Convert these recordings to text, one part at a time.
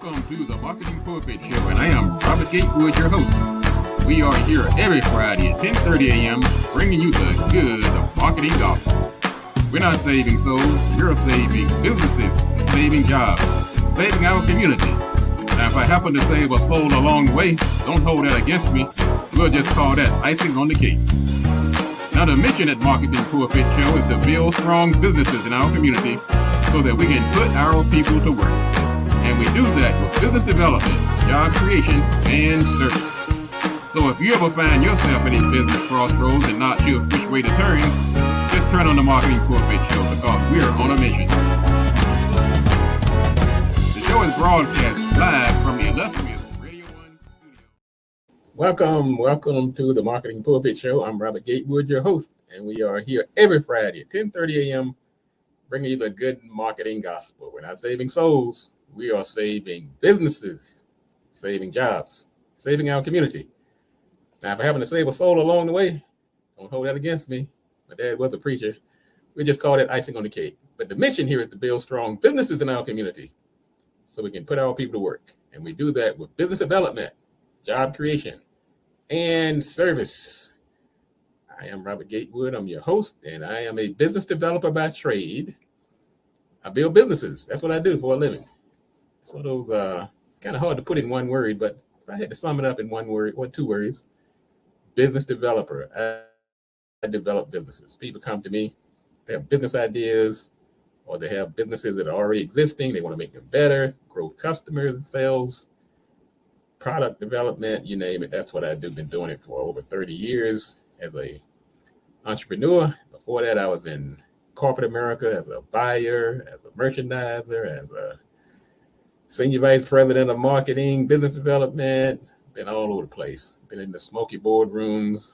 Welcome to the Marketing Pulpit Show, and I am Robert Gatewood, your host. We are here every Friday at 10:30 a.m. bringing you the good of marketing gospel. We're not saving souls, we're saving businesses, saving jobs, saving our community. Now, if I happen to save a soul along the way, don't hold that against me. We'll just call that icing on the cake. Now, the mission at Marketing Pulpit Show is to build strong businesses in our community so that we can put our people to work. And we do that with business development, job creation, and service. So if you ever find yourself in a business crossroads and not sure which way to turn, just turn on the Marketing Pulpit Show because we're on a mission. The show is broadcast live from the illustrious Radio 1 studio. Welcome to the Marketing Pulpit Show. I'm Robert Gatewood, your host, and we are here every Friday at 10:30 a.m. bringing you the good marketing gospel. We're not saving souls. We are saving businesses, saving jobs, saving our community. Now, if I happen to save a soul along the way, don't hold that against me. My dad was a preacher. We just call it icing on the cake. But the mission here is to build strong businesses in our community so we can put our people to work. And we do that with business development, job creation, and service. I am Robert Gatewood. I'm your host, and I am a business developer by trade. I build businesses. That's what I do for a living. It's one of those, kind of hard to put in one word, but if I had to sum it up in one word or two words, business developer. I develop businesses. People come to me, they have business ideas, or they have businesses that are already existing. They want to make them better, grow customers, sales, product development, you name it. That's what I do. Been doing it for over 30 years as a entrepreneur. Before that, I was in corporate America as a buyer, as a merchandiser, as a senior vice president of marketing, business development, been all over the place, been in the smoky boardrooms.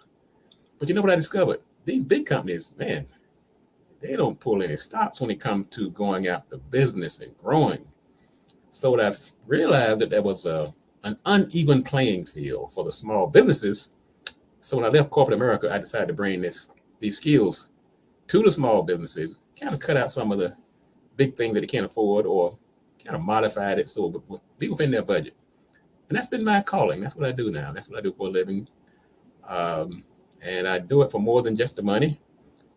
But you know what I discovered? These big companies, man, they don't pull any stops when it comes to going after business and growing. So what I've realized that there was an uneven playing field for the small businesses. So when I left corporate America, I decided to bring these skills to the small businesses, kind of cut out some of the big things that they can't afford or kind of modified it so be within their budget. And that's been my calling. That's what I do now. That's what I do for a living. And I do it for more than just the money.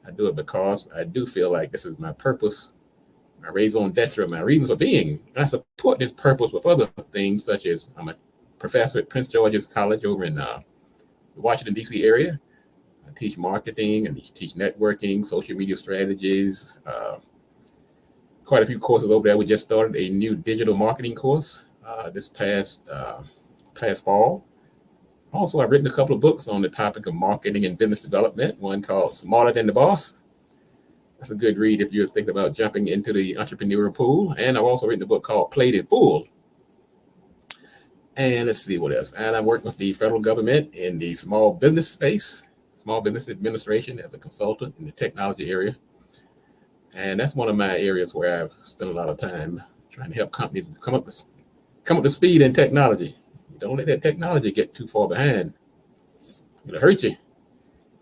I do it because I do feel like this is my purpose, my raison d'etre, my reason for being. And I support this purpose with other things, such as I'm a professor at Prince George's College over in the Washington, D.C. area. I teach marketing and teach networking, social media strategies, quite a few courses over there. We just started a new digital marketing course this past fall. Also, I've written a couple of books on the topic of marketing and business development, one called Smarter Than the Boss. That's a good read if you're thinking about jumping into the entrepreneurial pool. And I've also written a book called Played in Full. And let's see what else. And I work with the federal government in the small business space, small business administration as a consultant in the technology area. And that's one of my areas where I've spent a lot of time trying to help companies come up to speed in technology. Don't let that technology get too far behind. It'll hurt you.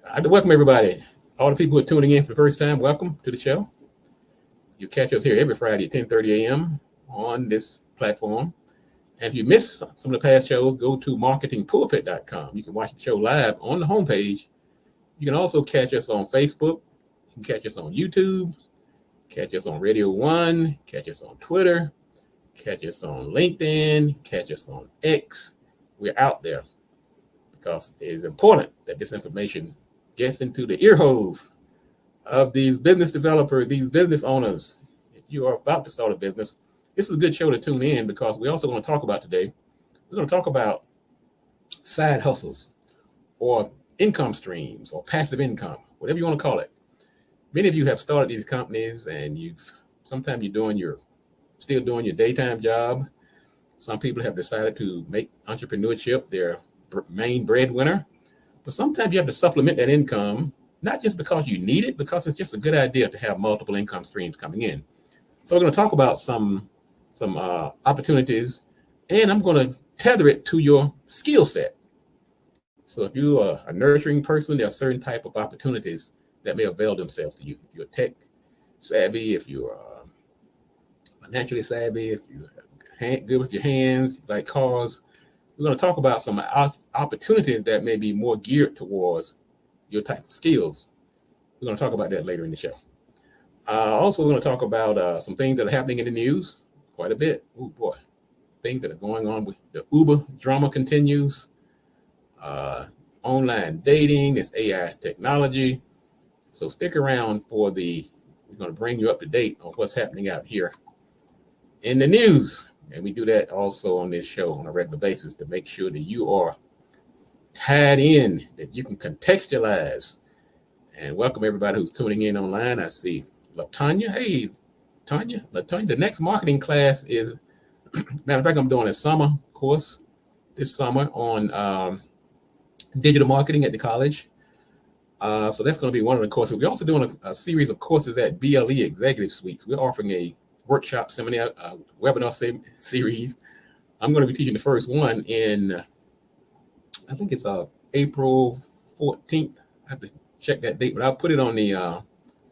I'd like to welcome everybody. All the people who are tuning in for the first time, welcome to the show. You catch us here every Friday at 10:30 a.m. on this platform. And if you missed some of the past shows, go to marketingpulpit.com. You can watch the show live on the homepage. You can also catch us on Facebook. You can catch us on YouTube. Catch us on Radio 1. Catch us on Twitter. Catch us on LinkedIn, catch us on X. We're out there because it is important that this information gets into the ear holes of these business developers, these business owners. If you are about to start a business, this is a good show to tune in because we're also going to talk about today. We're going to talk about side hustles or income streams or passive income, whatever you want to call it. Many of you have started these companies and sometimes you're still doing your daytime job. Some people have decided to make entrepreneurship their main breadwinner. But sometimes you have to supplement that income, not just because you need it, because it's just a good idea to have multiple income streams coming in. So we're going to talk about some opportunities, and I'm going to tether it to your skill set. So if you are a nurturing person, there are certain type of opportunities that may avail themselves to you. If you're tech savvy, if you're financially savvy, if you good with your hands, you like cars, we're going to talk about some opportunities that may be more geared towards your type of skills. We're going to talk about that later in the show. Also, we're going to talk about some things that are happening in the news quite a bit. Oh boy, things that are going on with the Uber drama continues. Online dating, this AI technology. So stick around we're going to bring you up to date on what's happening out here in the news. And we do that also on this show on a regular basis to make sure that you are tied in, that you can contextualize. And welcome everybody who's tuning in online. I see LaTanya. Hey, LaTanya, the next marketing class is, matter of fact, I'm doing a summer course this summer on digital marketing at the college. So that's going to be one of the courses. We're also doing a series of courses at BLE Executive Suites. We're offering a workshop seminar, webinar series. I'm going to be teaching the first one in, I think it's April 14th. I have to check that date, but I'll put it on the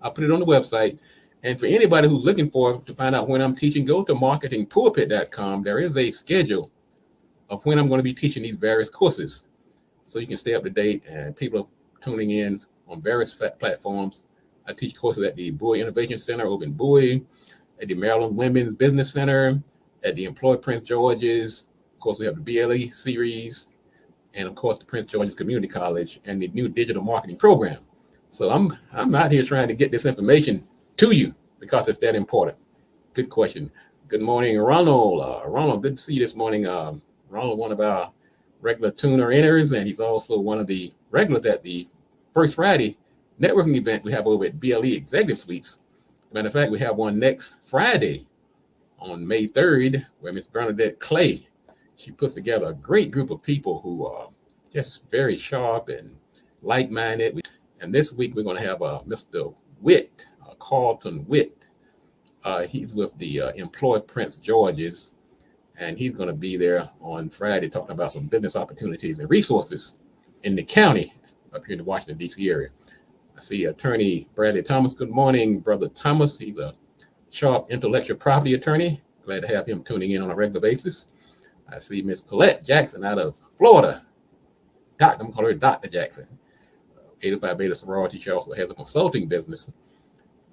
website. And for anybody who's looking to find out when I'm teaching, go to marketingpulpit.com. There is a schedule of when I'm going to be teaching these various courses, so you can stay up to date. And people are tuning in on various platforms. I teach courses at the Bowie Innovation Center over in Bowie, at the Maryland Women's Business Center, at the Employed Prince George's. Of course, we have the BLE series, and of course, the Prince George's Community College and the new digital marketing program. So I'm out here trying to get this information to you because it's that important. Good question. Good morning, Ronald. Ronald, good to see you this morning. Ronald, one of our regular tuner inners, and he's also one of the regulars at the First Friday networking event we have over at BLE Executive Suites. As a matter of fact, we have one next Friday on May 3rd, where Miss Bernadette Clay, she puts together a great group of people who are just very sharp and like-minded. And this week, we're going to have Mr. Witt, Carlton Witt. He's with the Employed Prince George's, and he's going to be there on Friday talking about some business opportunities and resources in the county up here in the Washington, D.C. area. I see Attorney Bradley Thomas. Good morning, Brother Thomas. He's a sharp intellectual property attorney. Glad to have him tuning in on a regular basis. I see Miss Colette Jackson out of Florida. I'm going to call her Dr. Jackson. 85 Beta Sorority. She also has a consulting business.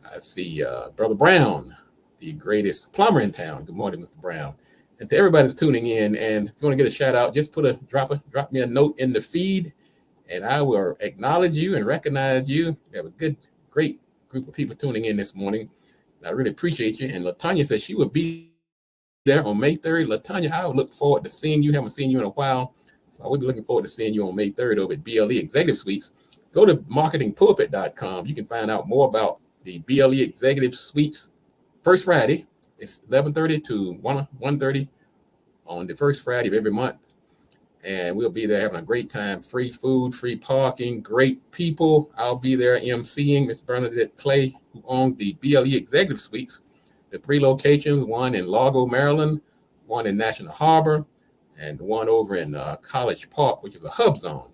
I see Brother Brown, the greatest plumber in town. Good morning, Mr. Brown. And to everybody that's tuning in, and if you want to get a shout out, just drop me a note in the feed, and I will acknowledge you and recognize you. We have a great group of people tuning in this morning. I really appreciate you. And LaTanya said she would be there on May 3rd. LaTanya, I would look forward to seeing you. Haven't seen you in a while, so I will be looking forward to seeing you on May 3rd over at BLE Executive Suites. Go to marketingpulpit.com. You can find out more about the BLE Executive Suites First Friday. It's 11:30 to 1:30 on the first Friday of every month. And we'll be there having a great time. Free food, free parking, great people. I'll be there emceeing Miss Bernadette Clay, who owns the BLE Executive Suites. The 3 locations, one in Largo, Maryland, one in National Harbor, and one over in College Park, which is a hub zone.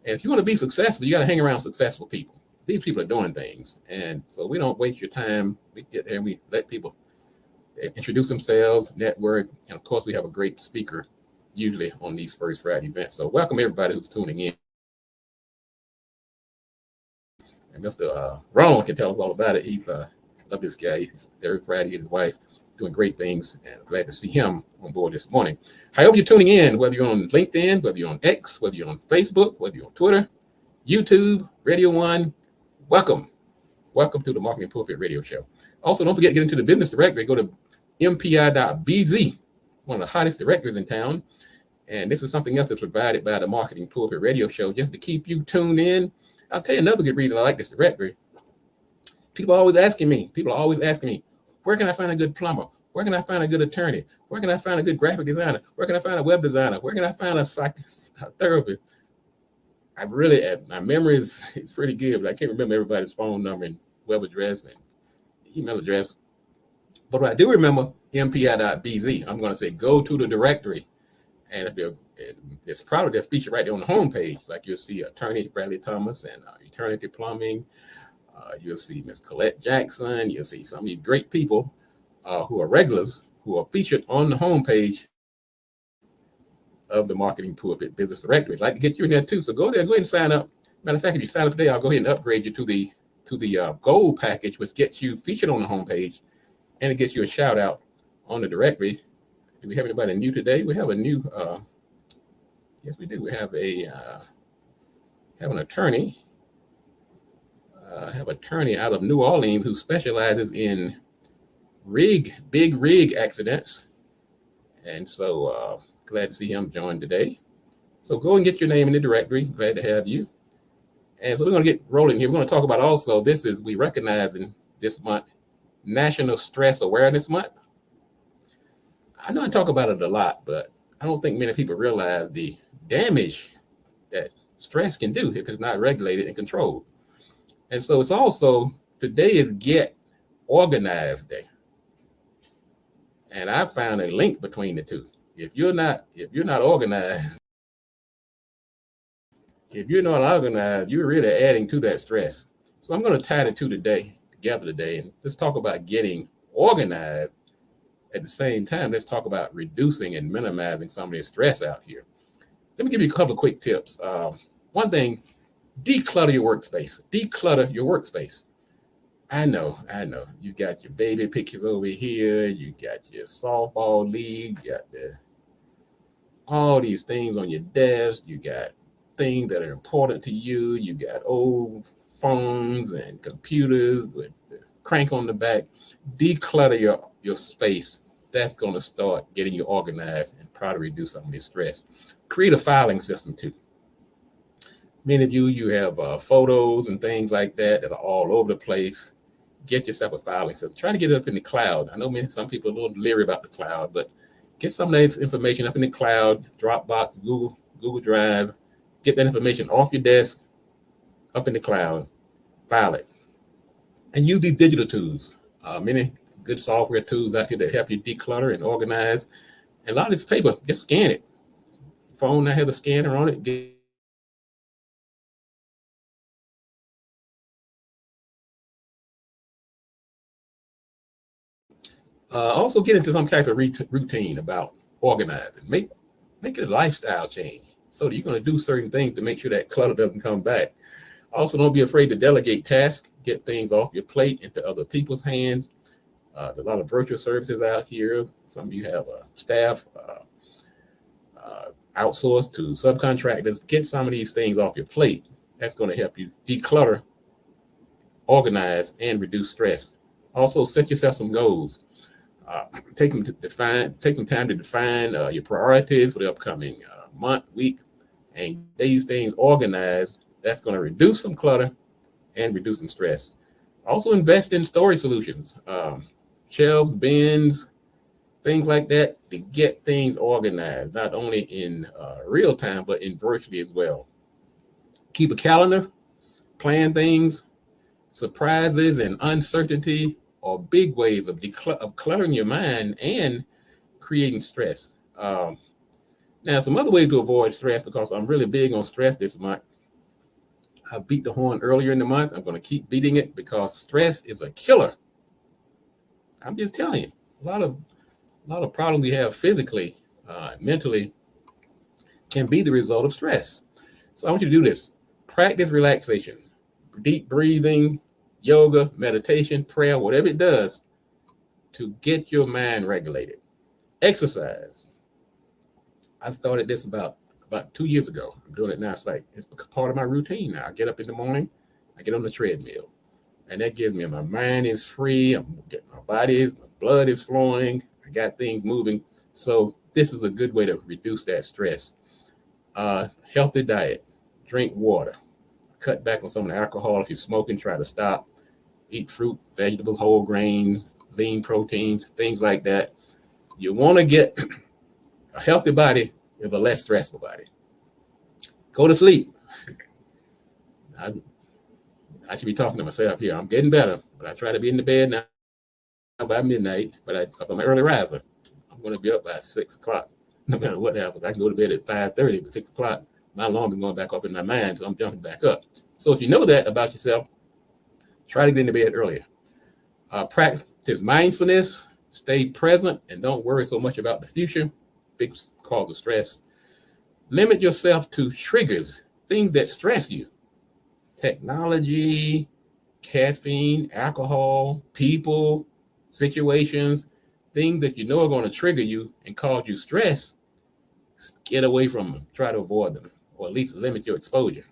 And if you want to be successful, you got to hang around successful people. These people are doing things. And so we don't waste your time. We get there and we let people introduce themselves, network, and of course we have a great speaker usually on these First Friday events. So welcome everybody who's tuning in. And Mr. Ronald can tell us all about it. He's love this guy. He's every Friday, his wife doing great things, and I'm glad to see him on board this morning. I hope you're tuning in, whether you're on LinkedIn, whether you're on X, whether you're on Facebook, whether you're on Twitter, YouTube, Radio One. Welcome to the Marketing Pulpit Radio Show. Also, don't forget to get into the business directory. Go to mpi.bz, one of the hottest directories in town. And this is something else that's provided by the Marketing Pulpit Radio Show just to keep you tuned in. I'll tell you another good reason I like this directory. People are always asking me, where can I find a good plumber? Where can I find a good attorney? Where can I find a good graphic designer? Where can I find a web designer? Where can I find a therapist? My memory is pretty good, but I can't remember everybody's phone number and web address and email address. But I do remember mpi.bz. I'm going to say go to the directory, and it's probably they're featured right there on the homepage. Like you'll see Attorney Bradley Thomas and Eternity Plumbing. You'll see Miss Colette Jackson. You'll see some of these great people who are regulars who are featured on the homepage of the Marketing Pulpit Business Directory. I'd like to get you in there too. So go there, go ahead and sign up. Matter of fact, if you sign up today, I'll go ahead and upgrade you to the gold package, which gets you featured on the homepage, and it gets you a shout out on the directory. Do we have anybody new today? We have a new. Yes, we do. We have an attorney. Have an attorney out of New Orleans who specializes in big rig accidents, and so glad to see him join today. So go and get your name in the directory. Glad to have you. And so we're going to get rolling here. We're going to talk about also, we recognize in this month, National Stress Awareness Month. I know I talk about it a lot, but I don't think many people realize the damage that stress can do if it's not regulated and controlled. And so it's also, today is Get Organized Day. And I found a link between the two. If you're not organized, you're really adding to that stress. So I'm going to tie the two together today, and let's talk about getting organized. At the same time, let's talk about reducing and minimizing some of the stress out here. Let me give you a couple of quick tips. One thing, declutter your workspace. Declutter your workspace. I know. You got your baby pictures over here. You got your softball league. You got all these things on your desk. You got things that are important to you. You got old phones and computers with the crank on the back. Declutter your space. That's going to start getting you organized and probably reduce some of the stress. Create a filing system too. Many of you have photos and things like that are all over the place. Get yourself a filing system. Try to get it up in the cloud. I know some people are a little leery about the cloud, but get some of that information up in the cloud, Dropbox, Google Drive. Get that information off your desk, up in the cloud, file it. And use these digital tools. Many good software tools out here that help you declutter and organize. And a lot of this paper, just scan it. Phone that has a scanner on it. Also get into some type of routine about organizing. Make it a lifestyle change so that you're going to do certain things to make sure that clutter doesn't come back. Also, don't be afraid to delegate tasks. Get things off your plate into other people's hands. There's a lot of virtual services out here. Some of you have staff outsourced to subcontractors. Get some of these things off your plate. That's going to help you declutter, organize, and reduce stress. Also, set yourself some goals. Take some time to define your priorities for the upcoming month, week, and these things organized. That's going to reduce some clutter and reduce some stress. Also, invest in storage solutions, shelves, bins, things like that, to get things organized, not only in real time, but in virtually as well. Keep a calendar, plan things. Surprises and uncertainty are big ways of cluttering your mind and creating stress. Now, some other ways to avoid stress, because I'm really big on stress this month. I beat the horn earlier in the month. I'm going to keep beating it because stress is a killer. I'm just telling you, a lot of problems we have physically, mentally, can be the result of stress. So I want you to do this. Practice relaxation, deep breathing, yoga, meditation, prayer, whatever it does to get your mind regulated. Exercise. I started this about 2 years ago. I'm doing it now. It's part of my routine now. I get up in the morning, I get on the treadmill, and that gives me, my mind is free. My blood is flowing. I got things moving. So this is a good way to reduce that stress. Healthy diet, drink water, cut back on some of the alcohol. If you're smoking, try to stop. Eat fruit, vegetables, whole grains, lean proteins, things like that. You want to get a healthy body is a less stressful body. Go to sleep. I should be talking to myself here. I'm getting better, but I try to be in the bed now by midnight. But I'm an early riser. I'm going to be up by 6 o'clock. No matter what happens, I can go to bed at 5:30, but 6 o'clock, my alarm is going back up in my mind, so I'm jumping back up. So if you know that about yourself, try to get into bed earlier. Practice mindfulness, Stay present and don't worry so much about the future. Big cause of stress. Limit yourself to triggers, things that stress you. Technology, caffeine, alcohol, people, situations, things that you know are going to trigger you and cause you stress. Get away from them. Try to avoid them, or at least limit your exposure.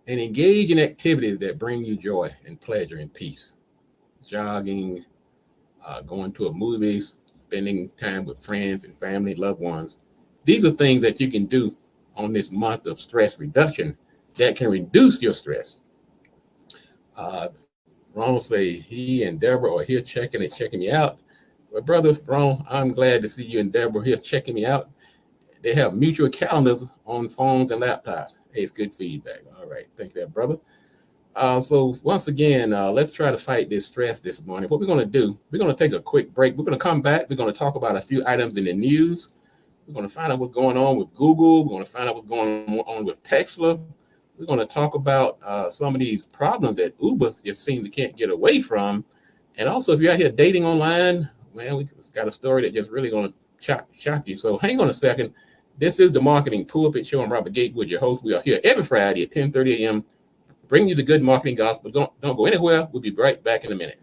And engage in activities that bring you joy and pleasure and peace. Jogging, going to a movies, spending time with friends and family, loved ones. These are things that you can do on this month of stress reduction that can reduce your stress. Ron say he and Deborah are here checking me out. But brother Ron, I'm glad to see you and Deborah here checking me out. They have mutual calendars on phones and laptops. Hey, it's good feedback. All right, thank you, brother. So once again, let's try to fight this stress this morning. What we're going to do, we're going to take a quick break. We're going to come back. We're going to talk about a few items in the news. We're going to find out what's going on with Google. We're going to find out what's going on with Tesla. We're going to talk about some of these problems that Uber just seems to can't get away from. And also, if you're out here dating online, man, we got a story that just really going to shock you. So hang on a second. This is the Marketing Pulpit Show. I'm Robert Gatewood, your host. We are here every Friday at 10:30 a.m. Bring you the good marketing gospel. Don't go anywhere. We'll be right back in a minute.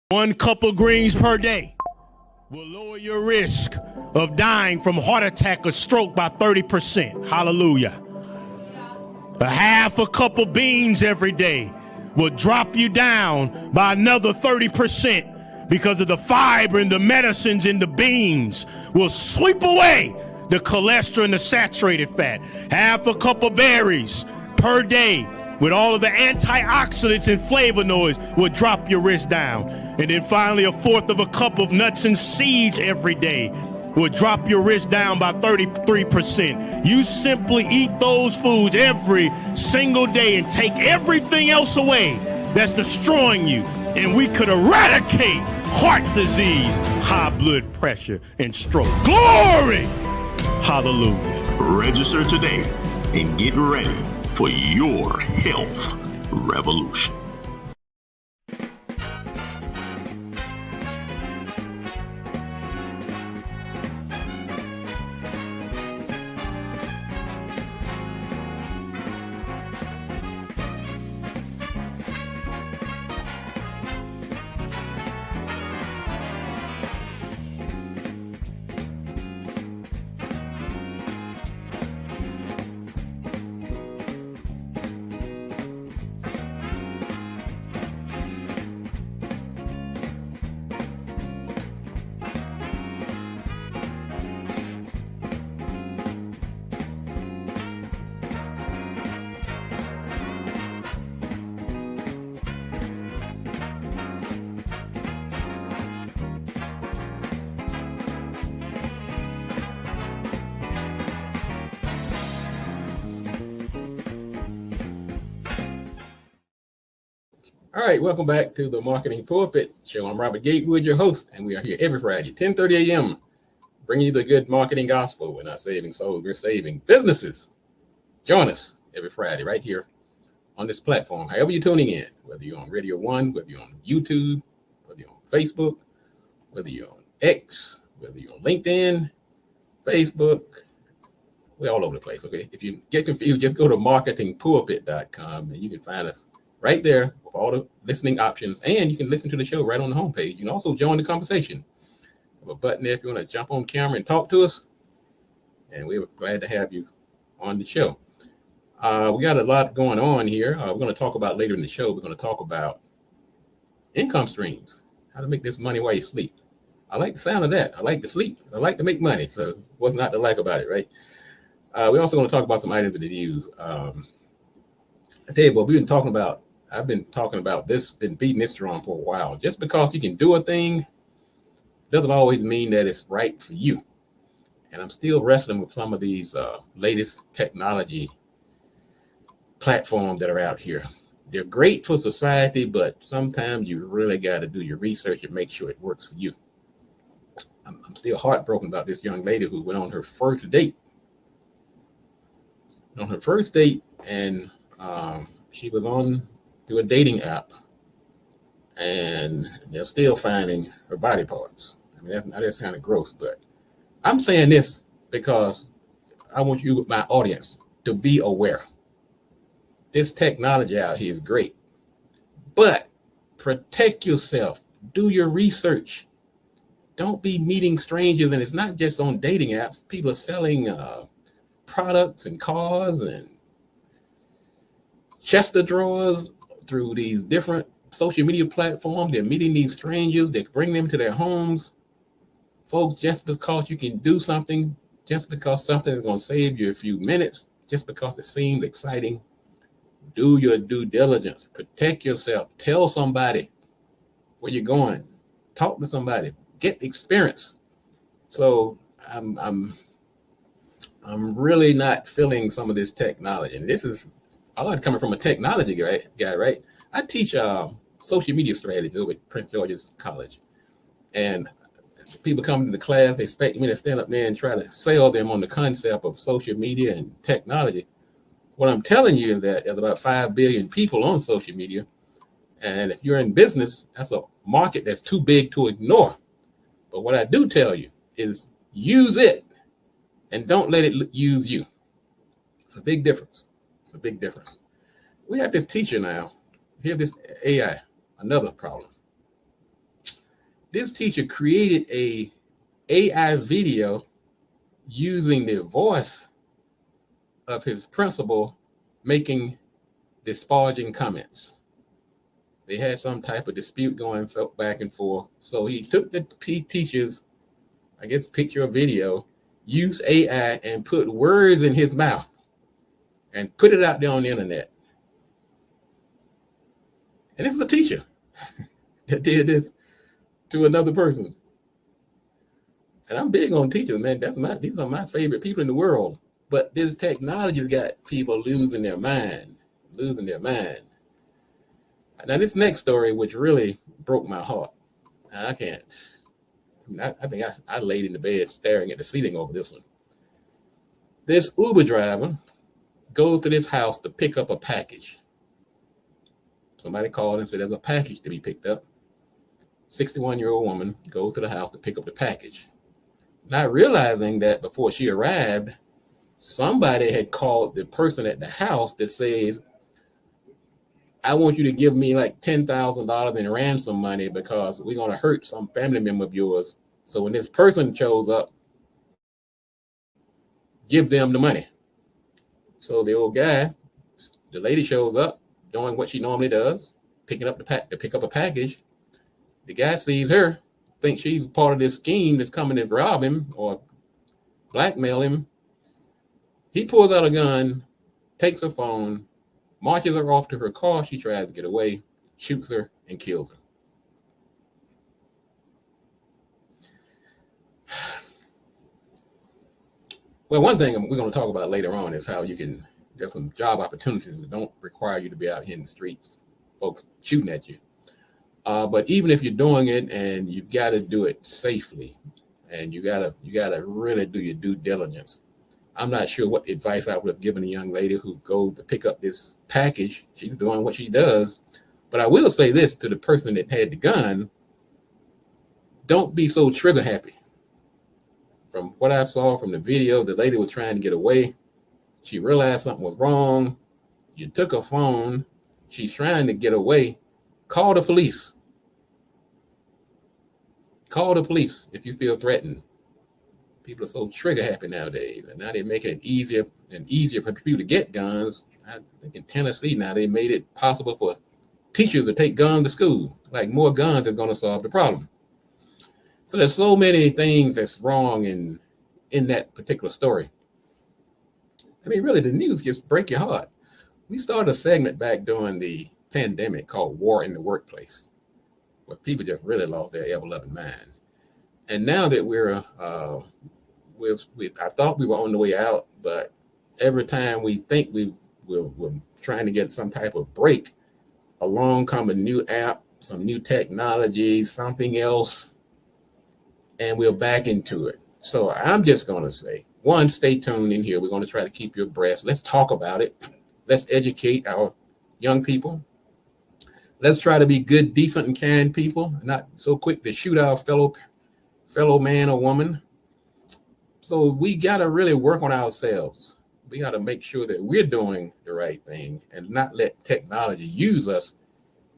One cup of greens per day will lower your risk of dying from heart attack or stroke by 30%. Hallelujah. A half a cup of beans every day will drop you down by another 30% because of the fiber and the medicines in the beans will sweep away the cholesterol and the saturated fat. Half a cup of berries per day with all of the antioxidants and flavonoids will drop your risk down. And then finally, a fourth of a cup of nuts and seeds every day will drop your risk down by 33%. You simply eat those foods every single day and take everything else away that's destroying you. And we could eradicate heart disease, high blood pressure, and stroke. Glory! Hallelujah. Register today and get ready for your health revolution. All right, welcome back to the Marketing Pulpit Show. I'm Robert Gatewood, your host, and we are here every Friday, 10:30 a.m., bringing you the good marketing gospel. We're not saving souls, we're saving businesses. Join us every Friday right here on this platform, however you're tuning in, whether you're on Radio 1, whether you're on YouTube, whether you're on Facebook, whether you're on X, whether you're on LinkedIn, Facebook. We're all over the place, okay? If you get confused, just go to marketingpulpit.com and you can find us right there with all the listening options, and you can listen to the show right on the homepage. You can also join the conversation. We have a button there if you want to jump on camera and talk to us, and we're glad to have you on the show. We got a lot going on here. We're going to talk about later in the show. We're going to talk about income streams, how to make this money while you sleep. I like the sound of that. I like to sleep. I like to make money. So what's not to like about it, right? We're also going to talk about some items of the news. I tell you what, I've been talking about this, been beating this drum for a while. Just because you can do a thing doesn't always mean that it's right for you. And I'm still wrestling with some of these latest technology platforms that are out here. They're great for society, but sometimes you really got to do your research and make sure it works for you. I'm still heartbroken about this young lady who went on her first date. And she was on through a dating app, and they're still finding her body parts. I mean, that's kind of gross, but I'm saying this because I want you, my audience, to be aware. This technology out here is great, but protect yourself. Do your research. Don't be meeting strangers, and it's not just on dating apps. People are selling products and cars and chest of drawers through these different social media platforms. They're meeting these strangers. They bring them to their homes. Folks, just because you can do something, just because something is going to save you a few minutes, just because it seems exciting, do your due diligence. Protect yourself. Tell somebody where you're going. Talk to somebody. Get experience. So I'm really not feeling some of this technology. And this is odd coming from a technology guy, right? I teach social media strategy over at Prince George's College. And people come to the class, they expect me to stand up there and try to sell them on the concept of social media and technology. What I'm telling you is that there's about 5 billion people on social media. And if you're in business, that's a market that's too big to ignore. But what I do tell you is use it and don't let it use you. It's a big difference. We have this teacher now. We have this AI, another problem. This teacher created a AI video using the voice of his principal making disparaging comments. They had some type of dispute going back and forth. So he took the teacher's, I guess, picture or video, used AI and put words in his mouth and put it out there on the internet. And this is a teacher that did this to another person. And I'm big on teachers, man. These are my favorite people in the world. But this technology's got people losing their mind. Now, this next story, which really broke my heart, I think I laid in the bed staring at the ceiling over this one. This Uber driver goes to this house to pick up a package. Somebody called and said there's a package to be picked up. 61-year-old woman goes to the house to pick up the package. Not realizing that before she arrived, somebody had called the person at the house that says, I want you to give me like $10,000 in ransom money because we're going to hurt some family member of yours. So when this person shows up, give them the money. So the old guy, the lady shows up doing what she normally does, picking up to pick up a package. The guy sees her, thinks she's part of this scheme that's coming to rob him or blackmail him. He pulls out a gun, takes her phone, marches her off to her car. She tries to get away, shoots her, and kills her. Well, one thing we're going to talk about later on is how there's some job opportunities that don't require you to be out here in the streets, folks shooting at you. But even if you're doing it, and you've got to do it safely, and you gotta really do your due diligence. I'm not sure what advice I would have given a young lady who goes to pick up this package. She's doing what she does. But I will say this to the person that had the gun: don't be so trigger happy. From what I saw from the video, the lady was trying to get away. She realized something was wrong. You took her phone. She's trying to get away. Call the police. Call the police if you feel threatened. People are so trigger happy nowadays, and now they're making it easier and easier for people to get guns. I think in Tennessee now they made it possible for teachers to take guns to school. Like more guns is going to solve the problem. So there's so many things that's wrong in that particular story. I mean, really, the news just break your heart. We started a segment back during the pandemic called War in the Workplace, where people just really lost their ever-loving mind. And now that I thought we were on the way out, but every time we think we're trying to get some type of break, along come a new app, some new technology, something else, and we're back into it. So I'm just going to say, one, stay tuned in here. We're going to try to keep you abreast. Let's talk about it. Let's educate our young people. Let's try to be good, decent, and kind people, not so quick to shoot our fellow man or woman. So we got to really work on ourselves. We got to make sure that we're doing the right thing and not let technology use us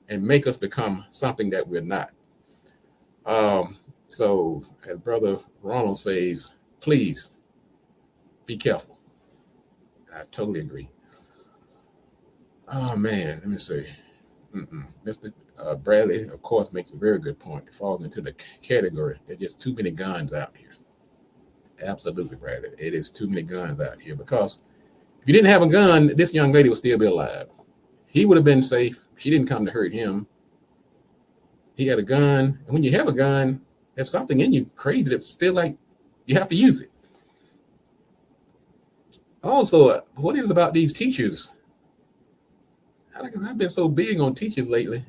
and make us become something that we're not. So as Brother Ronald says, please be careful. I totally agree. Oh, man, let me see. Mr. Bradley, of course, makes a very good point. It falls into the category. There's just too many guns out here. Absolutely, Bradley. It is too many guns out here, because if you didn't have a gun, this young lady would still be alive. He would have been safe. She didn't come to hurt him. He had a gun. And when you have a gun, there's something in you crazy that feels like you have to use it. Also, what is it about these teachers? I've been so big on teachers lately.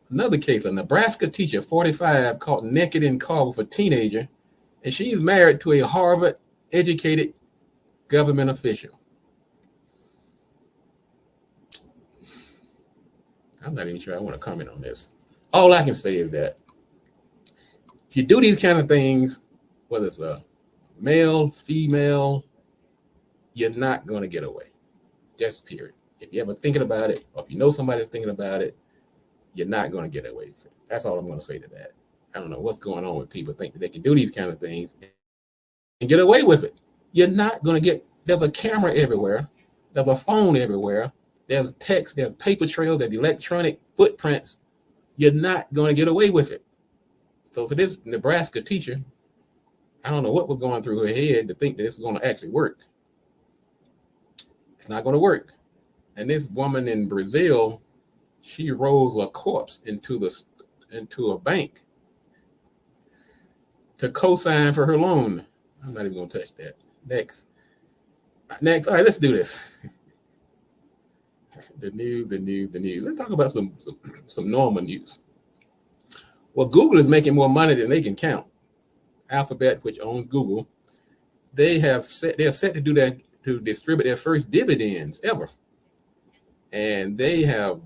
Another case, a Nebraska teacher, 45, caught naked in car with a teenager, and she's married to a Harvard-educated government official. I'm not even sure I want to comment on this. All I can say is that if you do these kind of things, whether it's a male, female, you're not going to get away. Just period. If you're ever thinking about it, or if you know somebody's thinking about it, you're not going to get away from it. That's all I'm going to say to that. I don't know what's going on with people think that they can do these kind of things and get away with it. You're not going to get, there's a camera everywhere. There's a phone everywhere. There's text, there's paper trails, there's electronic footprints. You're not going to get away with it. So for this Nebraska teacher, I don't know what was going through her head to think that this was going to actually work. It's not going to work. And this woman in Brazil, she rolls a corpse into a bank to co-sign for her loan. I'm not even going to touch that. Next. All right, let's do this. The news. Let's talk about some normal news. Well, Google is making more money than they can count. Alphabet, which owns Google, they're set to do that, to distribute their first dividends ever. And they have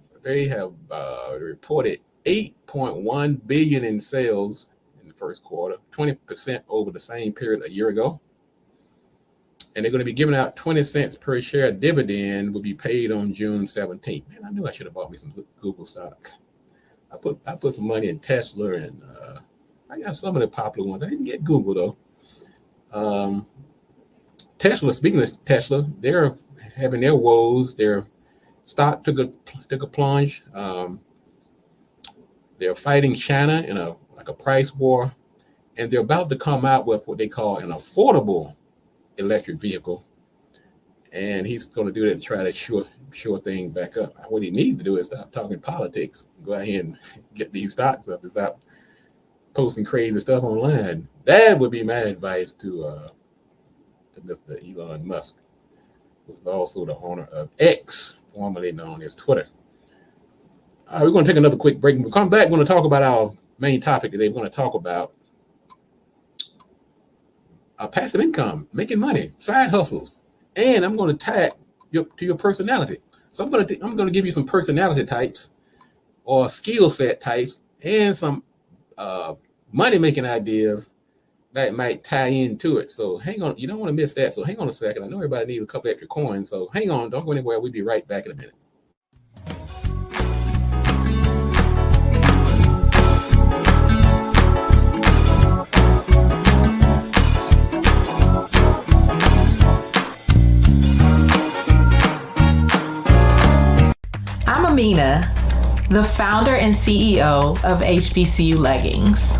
reported 8.1 billion in sales in the first quarter, 20% over the same period a year ago. And they're going to be giving out 20 cents per share dividend, will be paid on June 17th. Man, I knew I should have bought me some Google stock. I put some money in Tesla, and I got some of the popular ones. I didn't get Google though. Tesla, speaking of Tesla, they're having their woes. Their stock took a plunge. They're fighting China in a price war, and they're about to come out with what they call an affordable electric vehicle. And he's going to do that to try to shore things back up. What he needs to do is stop talking politics. Go ahead and get these stocks up and stop posting crazy stuff online. That would be my advice to Mr. Elon Musk, who is also the owner of X, formerly known as Twitter. We're going to take another quick break. When we come back, we're going to talk about our main topic today. We're going to talk about passive income, making money, side hustles, and I'm going to tag to your personality. So I'm going to give you some personality types or skill set types and some money making ideas that might tie into it. So hang on, you don't want to miss that. So hang on a second. I know everybody needs a couple extra coins, so hang on, don't go anywhere. We'll be right back in a minute. I'm Amina, the founder and CEO of HBCU Leggings.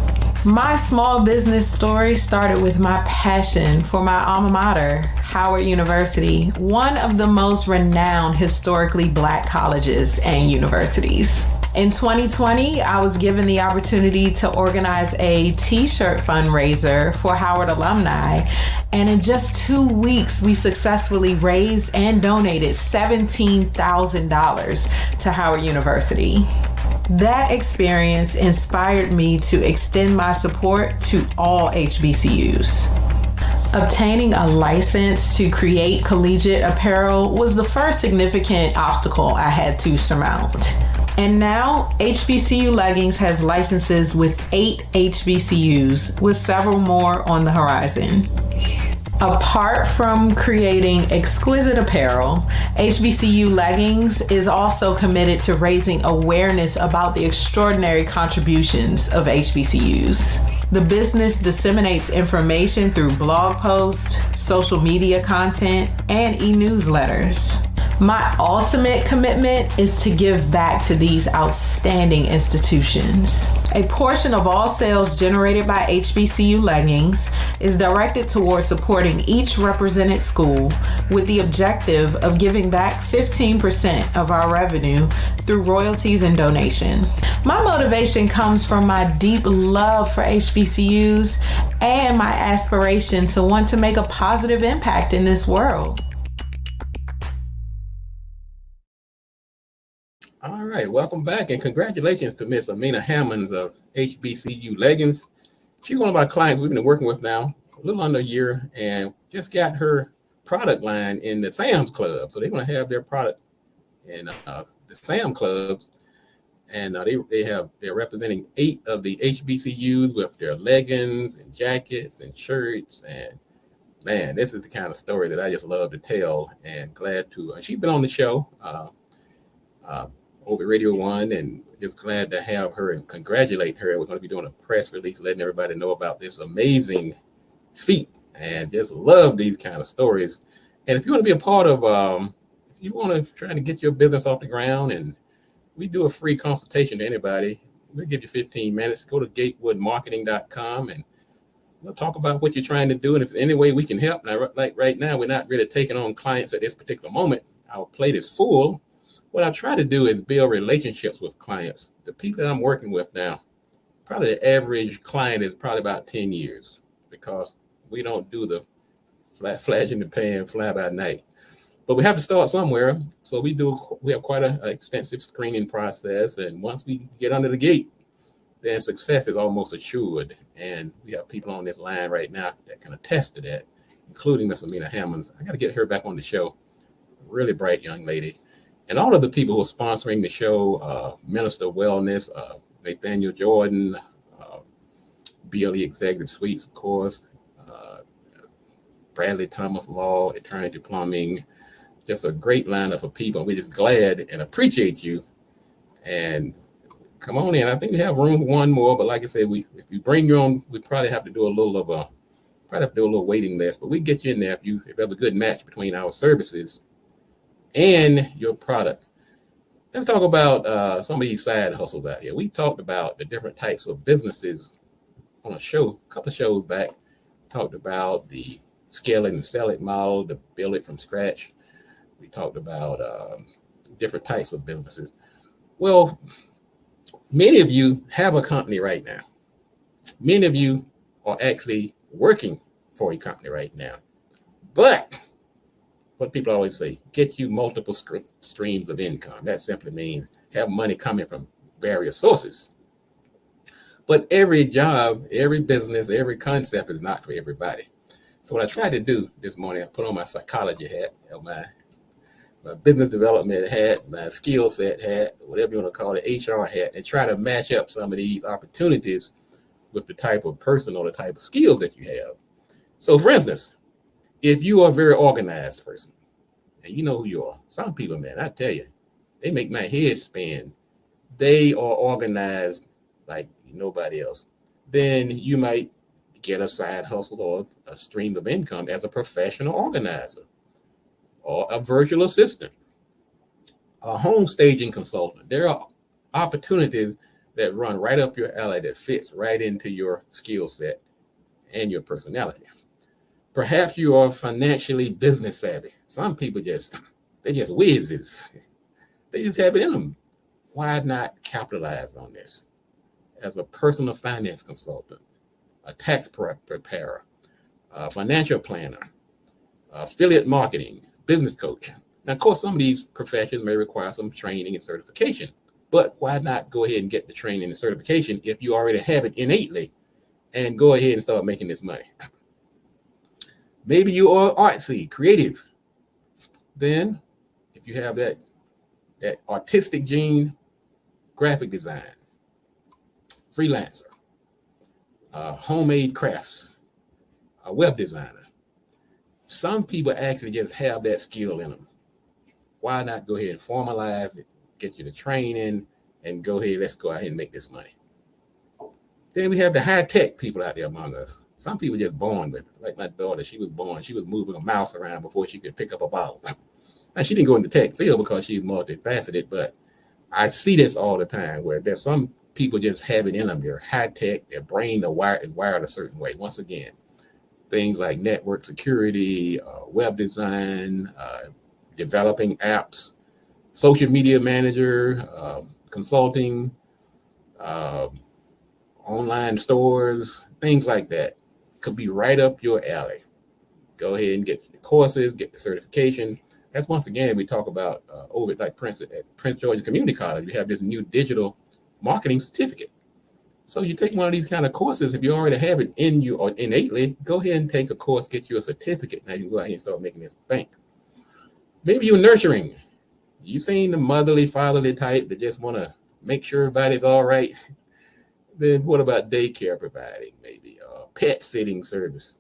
My small business story started with my passion for my alma mater, Howard University, one of the most renowned historically Black colleges and universities. In 2020, I was given the opportunity to organize a t-shirt fundraiser for Howard alumni. And in just 2 weeks, we successfully raised and donated $17,000 to Howard University. That experience inspired me to extend my support to all HBCUs. Obtaining a license to create collegiate apparel was the first significant obstacle I had to surmount. And now, HBCU Leggings has licenses with 8 HBCUs, with several more on the horizon. Apart from creating exquisite apparel, HBCU Leggings is also committed to raising awareness about the extraordinary contributions of HBCUs. The business disseminates information through blog posts, social media content, and e-newsletters. My ultimate commitment is to give back to these outstanding institutions. A portion of all sales generated by HBCU Leggings is directed towards supporting each represented school with the objective of giving back 15% of our revenue through royalties and donation. My motivation comes from my deep love for HBCUs and my aspiration to want to make a positive impact in this world. All right, welcome back, and congratulations to Miss Amina Hammonds of HBCU Leggings. She's one of our clients we've been working with now a little under a year, and just got her product line in the Sam's Club. So they're going to have their product in the Sam Clubs, and they're representing 8 of the HBCUs with their leggings and jackets and shirts. And man, this is the kind of story that I just love to tell, and glad to. She's been on the show. Over Radio 1, and just glad to have her and congratulate her. We're going to be doing a press release letting everybody know about this amazing feat, and just love these kind of stories. And if you want to be a part of, if you want to try to get your business off the ground, and we do a free consultation to anybody, we'll give you 15 minutes. Go to gatewoodmarketing.com and we'll talk about what you're trying to do, and if any way we can help. Now, like right now, we're not really taking on clients at this particular moment. Our plate is full. What I try to do is build relationships with clients. The people that I'm working with now, probably the average client is probably about 10 years, because we don't do the flash in the pan, fly by night. But we have to start somewhere. So we have quite an extensive screening process. And once we get under the gate, then success is almost assured. And we have people on this line right now that can attest to that, including Miss Amina Hammonds. I got to get her back on the show. Really bright young lady. And all of the people who are sponsoring the show, Minister of Wellness, Nathaniel Jordan, BLE Executive Suites, of course, Bradley Thomas Law, Eternity Plumbing, just a great lineup of people. We're just glad and appreciate you. And come on in. I think we have room for one more, but like I said, if you bring your own, we probably have to do a little waiting list, but we get you in there if there's a good match between our services and your product. Let's talk about some of these side hustles out here. We talked about the different types of businesses on a couple of shows back. Talked about the scale it and sell it model, to build it from scratch. We talked about different types of businesses. Well, many of you have a company right now. Many of you are actually working for a company right now. But what people always say, get you multiple streams of income. That simply means have money coming from various sources. But every job, every business, every concept is not for everybody. So what I tried to do this morning, I put on my psychology hat, my business development hat, my skill set hat, whatever you want to call it, HR hat, and try to match up some of these opportunities with the type of person or the type of skills that you have. So for instance, if you are a very organized person, and you know who you are, some people, man, I tell you, they make my head spin. They are organized like nobody else. Then you might get a side hustle or a stream of income as a professional organizer, or a virtual assistant, a home staging consultant. There are opportunities that run right up your alley that fits right into your skill set and your personality. Perhaps you are financially business savvy. Some people they're just whizzes. They just have it in them. Why not capitalize on this? As a personal finance consultant, a tax preparer, a financial planner, affiliate marketing, business coach. Now, of course, some of these professions may require some training and certification, but why not go ahead and get the training and certification if you already have it innately and go ahead and start making this money? Maybe you are artsy, creative. Then if you have that artistic gene, graphic design, freelancer, homemade crafts, a web designer. Some people actually just have that skill in them. Why not go ahead and formalize it, get you the training, and go ahead, let's go ahead and make this money. Then we have the high-tech people out there among us. Some people just born with it. Like my daughter, she was moving a mouse around before she could pick up a bottle. Now, she didn't go into the tech field because she's multifaceted, but I see this all the time where there's some people just have it in them. They're high-tech, their brain is wired a certain way. Once again, things like network security, web design, developing apps, social media manager, consulting, online stores, things like that could be right up your alley. Go ahead and get the courses, get the certification. That's once again, we talk about over at Prince George's Community College, we have this new digital marketing certificate. So you take one of these kind of courses, if you already have it in you or innately, go ahead and take a course, get you a certificate. Now you can go ahead and start making this bank. Maybe you're nurturing. You've seen the motherly, fatherly type that just want to make sure everybody's all right. Then what about daycare providing? Maybe pet sitting service,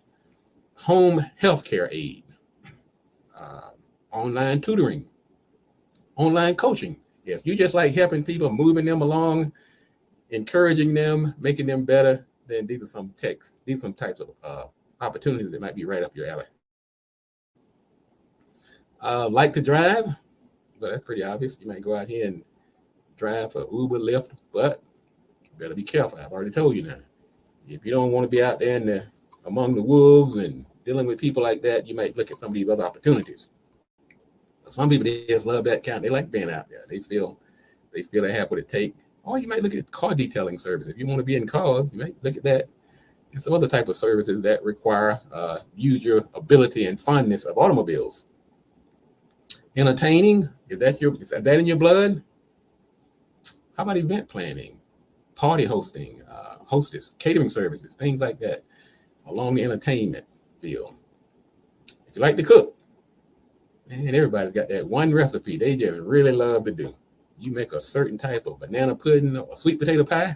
home healthcare aid, online tutoring, online coaching. If you just like helping people, moving them along, encouraging them, making them better, then these are some types of opportunities that might be right up your alley. Like to drive? Well, that's pretty obvious. You might go out here and drive for Uber, Lyft, but you better be careful. I've already told you now. If you don't want to be out there among the wolves and dealing with people like that, you might look at some of these other opportunities. Some people, they just love that kind. They like being out there. They feel they have what it takes. Or you might look at car detailing service. If you want to be in cars, you might look at that. And some other type of services that require use your ability and fondness of automobiles. Entertaining, is that in your blood? How about event planning, party hosting, hostess, catering services, things like that, along the entertainment field. If you like to cook, man, everybody's got that one recipe they just really love to do. You make a certain type of banana pudding or sweet potato pie.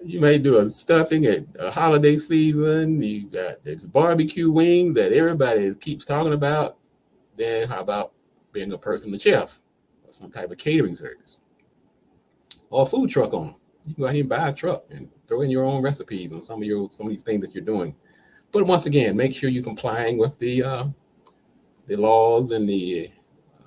You may do a stuffing at a holiday season. You got this barbecue wing that everybody keeps talking about. Then how about being a personal chef or some type of catering service? Or a food truck owner. You can go ahead and buy a truck and throw in your own recipes on some of these things that you're doing. But once again, make sure you're complying with the laws and the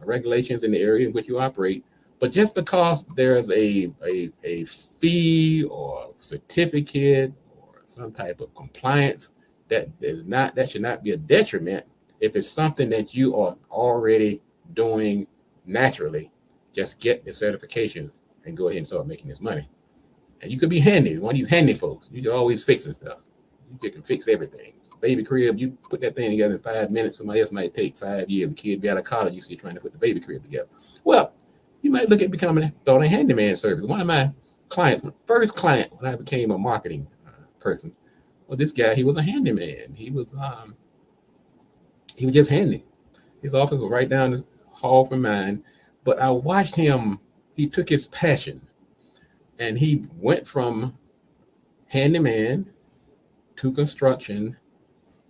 regulations in the area in which you operate. But just because there's a fee or certificate or some type of compliance, that should not be a detriment if it's something that you are already doing naturally. Just get the certifications and go ahead and start making this money. And you could be handy, one of these handy folks. You're always fixing stuff. You can fix everything. Baby crib, you put that thing together in 5 minutes. Somebody else might take 5 years. The kid be out of college, you see trying to put the baby crib together. Well, you might look at becoming a handyman service. One of my clients, my first client when I became a marketing person, well, this guy, he was a handyman. He was just handy. His office was right down the hall from mine. But I watched him, he took his passion and he went from handyman to construction.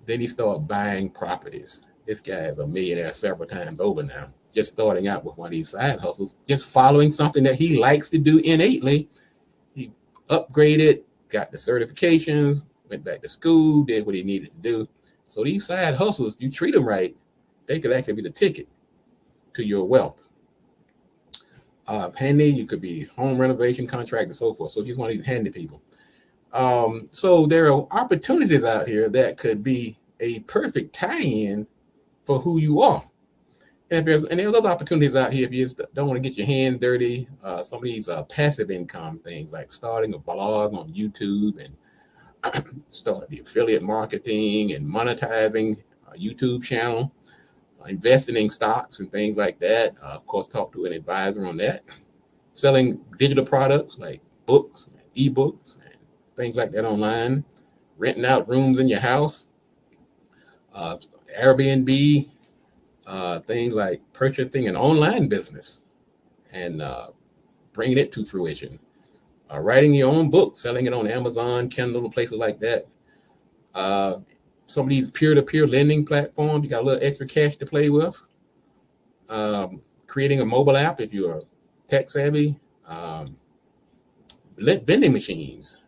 Then he started buying properties. This guy is a millionaire several times over now, just starting out with one of these side hustles, just following something that he likes to do innately. He upgraded, got the certifications, went back to school, did what he needed to do. So these side hustles, if you treat them right, they could actually be the ticket to your wealth. Handy, you could be home renovation contract and so forth. So just one of these handy people. So there are opportunities out here that could be a perfect tie-in for who you are. And there's other opportunities out here if you just don't want to get your hands dirty. Some of these passive income things like starting a blog on YouTube and start the affiliate marketing and monetizing a YouTube channel, investing in stocks and things like that. Of course, talk to an advisor on that. Selling digital products like books, ebooks, and things like that online. Renting out rooms in your house. Airbnb. Things like purchasing an online business and bringing it to fruition. Writing your own book, selling it on Amazon, Kindle, places like that. Some of these peer-to-peer lending platforms, you got a little extra cash to play with. Creating a mobile app if you're tech savvy. Vending machines,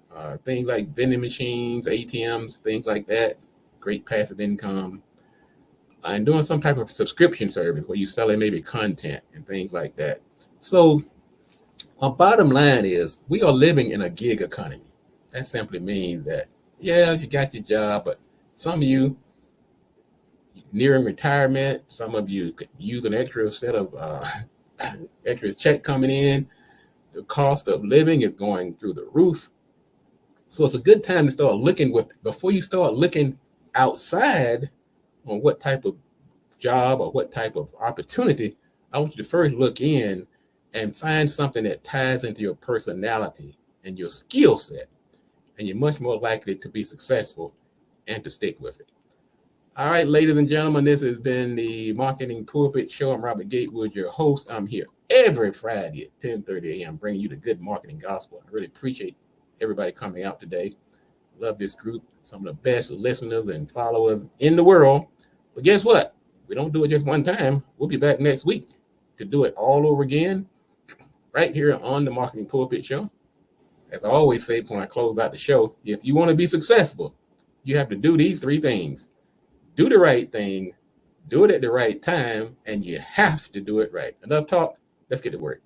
things like vending machines, ATMs, things like that. Great passive income. And doing some type of subscription service where you're selling maybe content and things like that. So our bottom line is we are living in a gig economy. That simply means that, yeah, you got your job, but some of you nearing retirement, some of you could use an extra set of extra check coming in. The cost of living is going through the roof. So it's a good time to start looking before you start looking outside on what type of job or what type of opportunity. I want you to first look in and find something that ties into your personality and your skill set, and you're much more likely to be successful and to stick with it. All right, ladies and gentlemen, this has been the Marketing Pulpit Show. I'm Robert Gatewood, your host. I'm here every Friday at 10:30 a.m. bringing you the good marketing gospel. I really appreciate everybody coming out today. Love this group, some of the best listeners and followers in the world. But guess what? We don't do it just one time. We'll be back next week to do it all over again, right here on the Marketing Pulpit Show. As I always say when I close out the show, if you want to be successful, you have to do these three things. Do the right thing, do it at the right time, and you have to do it right. Enough talk. Let's get to work.